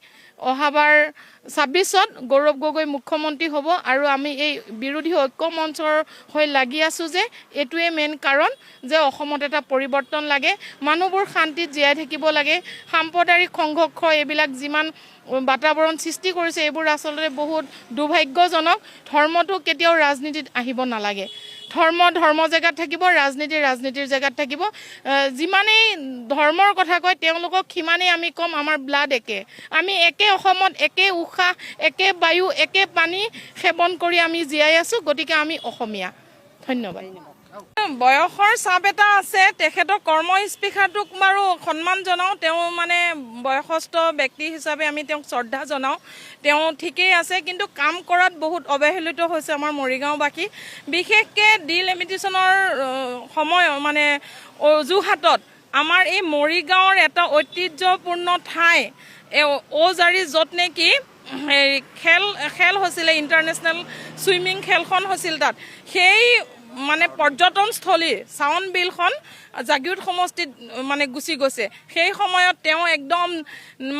অহাবাৰ 26ত গৌৰৱ গগৈ মুখ্যমন্ত্ৰী হ'ব। আৰু আমি এই বিৰোধী ঐক্য মঞ্চৰ হৈ লাগি আছোঁ যে এইটোৱে মেইন কাৰণ যে অসমত এটা পৰিৱৰ্তন লাগে, মানুহবোৰ শান্তিত জীয়াই থাকিব লাগে। সাম্প্ৰদায়িক সংঘৰ্ষ এইবিলাক যিমান বাতাবৰণ সৃষ্টি কৰিছে, এইবোৰ আচলতে বহুত দুৰ্ভাগ্যজনক। ধৰ্মটো কেতিয়াও ৰাজনীতিত আহিব নালাগে। ধৰ্ম জেগাত থাকিব, ৰাজনীতিৰ জেগাত থাকিব। যিমানেই ধৰ্মৰ কথা কয় তেওঁলোকক সিমানেই আমি ক'ম আমাৰ ব্লাড একে, আমি একে অসমত একে উশাহ, একে বায়ু, একে পানী সেৱন কৰি আমি জীয়াই আছোঁ। গতিকে আমি অসমীয়া। ধন্যবাদ। বয়সৰ চাপ এটা আছে, তেখেতৰ কৰ্মস্পৃহাটোক বাৰু সন্মান জনাওঁ। তেওঁ মানে বয়সস্থ ব্যক্তি হিচাপে আমি তেওঁক শ্ৰদ্ধা জনাওঁ। তেওঁ ঠিকেই আছে, কিন্তু কাম কৰাত বহুত অৱহেলিত হৈছে আমাৰ মৰিগাঁওবাসী। বিশেষকৈ ডিলিমিটেশ্যনৰ সময় মানে অজুহাতত আমাৰ এই মৰিগাঁৱৰ এটা ঐতিহ্যপূৰ্ণ ঠাই ঔজাৰি, য'ত নেকি খেল হৈছিলে, ইণ্টাৰনেশ্যনেল ছুইমিং খেলখন হৈছিল তাত। সেই মানে পৰ্যটনস্থলী চাউন বিলখন জাগিৰোড সমষ্টিত মানে গুচি গৈছে। সেই সময়ত তেওঁ একদম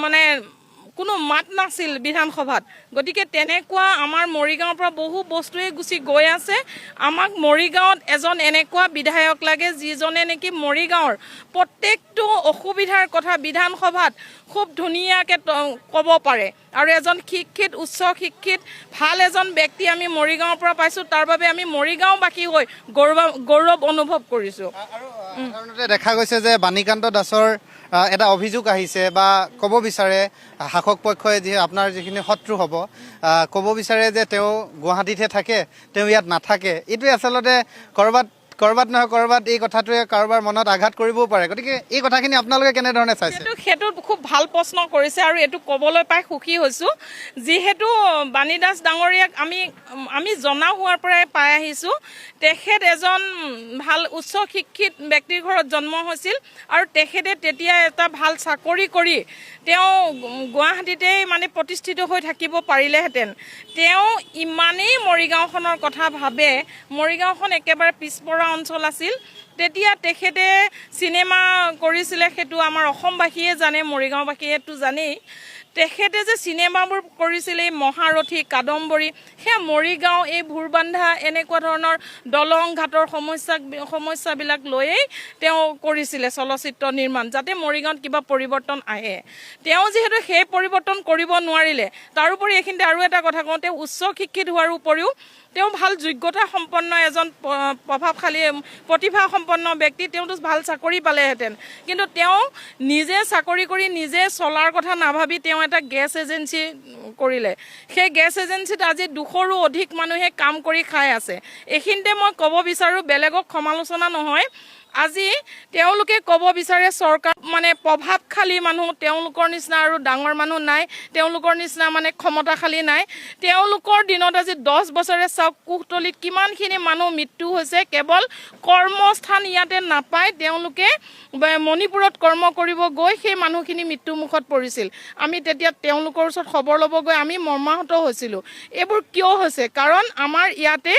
মানে কোনো মাত নাছিল বিধানসভাত। গতিকে তেনেকুৱা আমাৰ মৰিগাঁৱৰ পৰা বহু বস্তুৱেই গুচি গৈ আছে। আমাক মৰিগাঁৱত এজন এনেকুৱা বিধায়ক লাগে, যিজনে নেকি মৰিগাঁৱৰ প্ৰত্যেকটো অসুবিধাৰ কথা বিধানসভাত খুব ধুনীয়াকৈ ক'ব পাৰে। আৰু এজন শিক্ষিত, উচ্চ শিক্ষিত ভাল এজন ব্যক্তি আমি মৰিগাঁৱৰ পৰা পাইছোঁ। তাৰ বাবে আমি মৰিগাঁওবাসী হৈ গৌৰৱ অনুভৱ কৰিছোঁ। সাধাৰণতে দেখা গৈছে যে বাণীকান্ত দাসৰ এটা অভিযোগ আহিছে বা ক'ব বিচাৰে শাসক পক্ষই, যি আপোনাৰ যিখিনি শত্ৰু হ'ব, ক'ব বিচাৰে যে তেওঁ গুৱাহাটীতহে থাকে, তেওঁ ইয়াত নাথাকে। এইটোৱে আচলতে ক'ৰবাত ক'ৰবাত নহয় ক'ৰবাত এই কথাটোৱে কাৰোবাৰ মনত আঘাত কৰিবও পাৰে, গতিকে এই কথাখিনি আপোনালোকে কেনেধৰণে চাইছে? সেইটো খুব ভাল প্ৰশ্ন কৰিছে আৰু এইটো ক'বলৈ পাই সুখী হৈছোঁ। যিহেতু বাণী দাস ডাঙৰীয়াক আমি জনা হোৱাৰ পৰাই পাই আহিছোঁ। তেখেত এজন ভাল উচ্চ শিক্ষিত ব্যক্তিৰ ঘৰত জন্ম হৈছিল আৰু তেখেতে তেতিয়া এটা ভাল চাকৰি কৰি তেওঁ গুৱাহাটীতেই মানে প্ৰতিষ্ঠিত হৈ থাকিব পাৰিলেহেঁতেন। তেওঁ ইমানেই মৰিগাঁওখনৰ কথা ভাবে, মৰিগাঁওখন একেবাৰে পিছপৰা অঞ্চল আছিল। তেতিয়া তেখেতে চিনেমা কৰিছিলে, সেইটো আমাৰ অসমবাসীয়ে জানে, মৰিগাঁওবাসীয়েতো জানেই। তেখেতে যে চিনেমাবোৰ কৰিছিলে, এই মহাৰথী, কাদম্বৰী, সেয়া মৰিগাঁও, এই ভোৰবান্ধা এনেকুৱা ধৰণৰ দলং ঘাটৰ সমস্যাবিলাক লৈয়েই তেওঁ কৰিছিলে চলচ্চিত্ৰ নিৰ্মাণ, যাতে মৰিগাঁৱত কিবা পৰিৱৰ্তন আহে। তেওঁ যিহেতু সেই পৰিৱৰ্তন কৰিব নোৱাৰিলে, তাৰোপৰি এইখিনিতে আৰু এটা কথা কওঁ, তেওঁ উচ্চ শিক্ষিত হোৱাৰ উপৰিও তেওঁ ভাল যোগ্যতা সম্পন্ন এজন প্ৰভাৱশালী প্ৰতিভা সম্পন্ন ব্যক্তি। তেওঁতো ভাল চাকৰি পালেহেঁতেন, কিন্তু তেওঁ নিজে চাকৰি কৰি নিজে চলাৰ কথা নাভাবি তেওঁ এটা গেছ এজেঞ্চি কৰিলে। সেই গেছ এজেঞ্চিত আজি 200ৰো অধিক মানুহে কাম কৰি খাই আছে। এইখিনিতে মই ক'ব বিচাৰোঁ, বেলেগক সমালোচনা নহয়, আজি তেওঁলোকে ক'ব বিচাৰে চৰকাৰ মানে প্ৰভাৱশালী মানুহ, তেওঁলোকৰ নিচিনা আৰু ডাঙৰ মানুহ নাই, তেওঁলোকৰ নিচিনা মানে ক্ষমতাশালী নাই। তেওঁলোকৰ দিনত আজি 10 বছৰে চাওক কুহতলিত কিমানখিনি মানুহ মৃত্যু হৈছে, কেৱল কৰ্মস্থান ইয়াতে নাপায়, তেওঁলোকে মণিপুৰত কৰ্ম কৰিব গৈ সেই মানুহখিনি মৃত্যুমুখত পৰিছিল। আমি তেতিয়া তেওঁলোকৰ ওচৰত খবৰ ল'ব গৈ আমি মৰ্মাহত হৈছিলোঁ। এইবোৰ কিয় হৈছে? কাৰণ আমাৰ ইয়াতে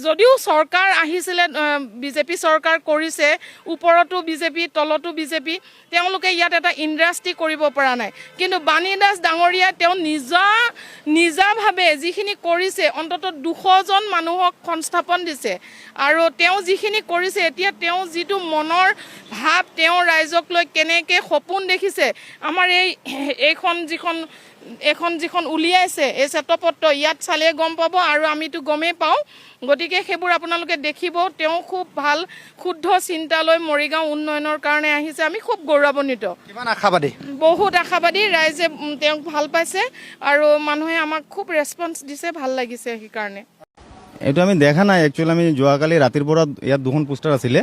যদিও চৰকাৰ আহিছিলে, বিজেপি চৰকাৰ কৰিছে, ওপৰতো বিজেপি তলতো বিজেপি, তেওঁলোকে ইয়াত এটা ইণ্ডাষ্ট্ৰি কৰিব পৰা নাই। কিন্তু বাণী দাস ডাঙৰীয়া তেওঁ নিজাভাৱে যিখিনি কৰিছে, অন্ততঃ 200জন মানুহক সংস্থাপন দিছে। আৰু তেওঁ যিখিনি কৰিছে, এতিয়া তেওঁ যিটো মনৰ ভাৱ, তেওঁ ৰাইজক লৈ কেনেকৈ সপোন দেখিছে, আমাৰ এইখন যিখন উলিয়াইছে এই শ্বেতপত্ৰ, ইয়াত চালে গম পাব আৰু আমিতো গমেই পাওঁ। গতিকে সেইবোৰ আপোনালোকে দেখিব। তেওঁ খুব ভাল শুদ্ধ চিন্তা লৈ মৰিগাঁও উন্নয়নৰ কাৰণে আহিছে। আমি খুব গৌৰৱান্বিত। কিমান আশাবাদী? বহুত আশাবাদী। ৰাইজে তেওঁক ভাল পাইছে আৰু মানুহে আমাক খুব ৰেছপন্স দিছে, ভাল লাগিছে সেইকাৰণে। এইটো আমি দেখা নাই একচুৱেলি। আমি যোৱাকালি ৰাতিৰ পৰা ইয়াত 2খন পোষ্টাৰ আছিলে,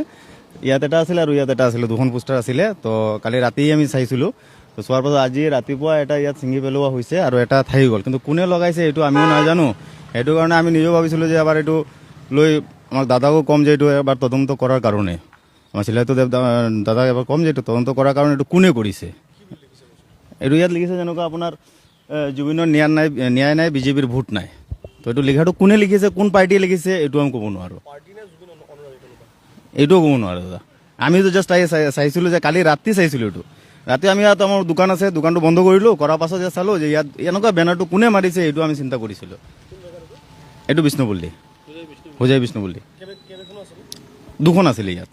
ইয়াত এটা আছিলে আৰু ইয়াত এটা আছিলে, 2খন পোষ্টাৰ আছিলে। তো কালি ৰাতি আমি চাইছিলোঁ। তো চোৱাৰ পাছত আজি ৰাতিপুৱা এটা ইয়াত ছিঙি পেলোৱা হৈছে আৰু এটা থাকি গ'ল, কিন্তু কোনে লগাইছে এইটো আমিও নাজানো। সেইটো কাৰণে আমি নিজেও ভাবিছিলোঁ যে এবাৰ এইটো লৈ আমাৰ দাদাকো ক'ম যে এইটো এবাৰ তদন্ত কৰাৰ কাৰণে, আমাৰ চিলাইটো দাদাক এবাৰ ক'ম যে এইটো তদন্ত কৰাৰ কাৰণে এইটো কোনে কৰিছে। এইটো ইয়াত লিখিছে যেনেকুৱা আপোনাৰ জুবিনৰ ন্যায় নাই, বিজেপিৰ ভোট নাই। তো এইটো লিখাটো কোনে লিখিছে, কোন পাৰ্টিয়ে লিখিছে, এইটো আমি ক'ব নোৱাৰোঁ, এইটোও ক'ব নোৱাৰোঁ দাদা। আমিতো জাষ্ট চাইছিলোঁ যে কালি ৰাতি চাইছিলোঁ এইটো। ৰাতি আমি ইয়াত আমাৰ দোকান আছে, দোকানটো বন্ধ কৰিলোঁ, কৰাৰ পাছত যে চালোঁ যে ইয়াত এনেকুৱা বেনাৰটো কোনে মাৰিছে, এইটো আমি চিন্তা কৰিছিলোঁ। এইটো বিষ্ণুপল্লী, হোজাই বিষ্ণুপল্লী। 2খন আছিলে ইয়াত।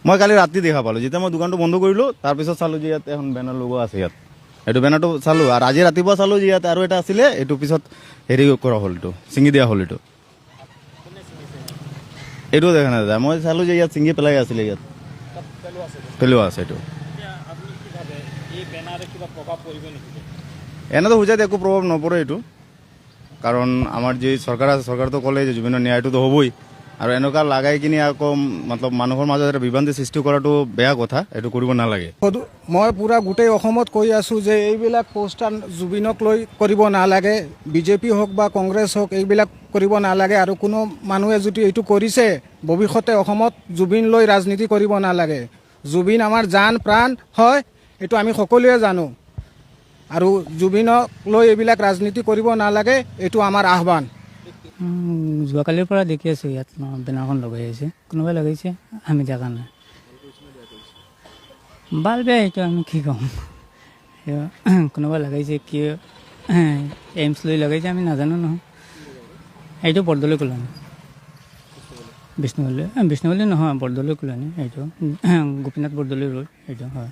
মই কালি ৰাতি দেখা পালোঁ, যেতিয়া মই দোকানটো বন্ধ কৰিলোঁ, তাৰপিছত চালোঁ যে ইয়াত এখন বেনাৰ লগোৱা আছে ইয়াত। এইটো বেনাৰটো চালোঁ আৰু আজি ৰাতিপুৱা চালোঁ যে ইয়াত আৰু এটা আছিলে, এইটো পিছত হেৰি কৰা হ'ল, এইটো ছিঙি দিয়া হ'ল। এইটো দেখা নাই দাদা, মই চালোঁ যে ইয়াত ছিঙি পেলাই আছিলে, ইয়াত পেলোৱা আছে। এইটো এনেতো হোজাইত একো প্ৰভাৱ নপৰে এইটো, কাৰণ আমাৰ যি চৰকাৰ আছে, চৰকাৰতো ক'লে যে জুবিনৰ ন্যায়টোতো হ'বই। আৰু এনেকুৱা লাগাই কিনি আকৌ মতলব মানুহৰ মাজত এটা বিভ্ৰান্তি সৃষ্টি কৰাটো বেয়া কথা, এইটো কৰিব নালাগে। মই পূৰা গোটেই অসমত কৈ আছোঁ যে এইবিলাক পোষ্টাৰ জুবিনক লৈ কৰিব নালাগে, বিজেপি হওক বা কংগ্ৰেছ হওক, এইবিলাক কৰিব নালাগে। আৰু কোনো মানুহে যদি এইটো কৰিছে, ভৱিষ্যতে অসমত জুবিন লৈ ৰাজনীতি কৰিব নালাগে। জুবিন আমাৰ জান প্ৰাণ হয়, এইটো আমি সকলোৱে জানো। আৰু জুবিনক লৈ এইবিলাক ৰাজনীতি কৰিব নালাগে, এইটো আমাৰ আহ্বান। যোৱাকালিৰ পৰা দেখি আছোঁ ইয়াত বেনাৰখন লগাই আছে, কোনোবাই লগাইছে, আমি দেখা নাই। ভাল বেয়া এইটো আমি কি ক'ম, কোনোবাই লগাইছে, কি এইমছ লৈ লগাইছে আমি নাজানো নহয়। এইটো বৰদলৈ কলনী, বিষ্ণুপল্লী নহয়, বৰদলৈ কলনী, এইটো গোপীনাথ বৰদলৈ ৰোড, এইটো হয়।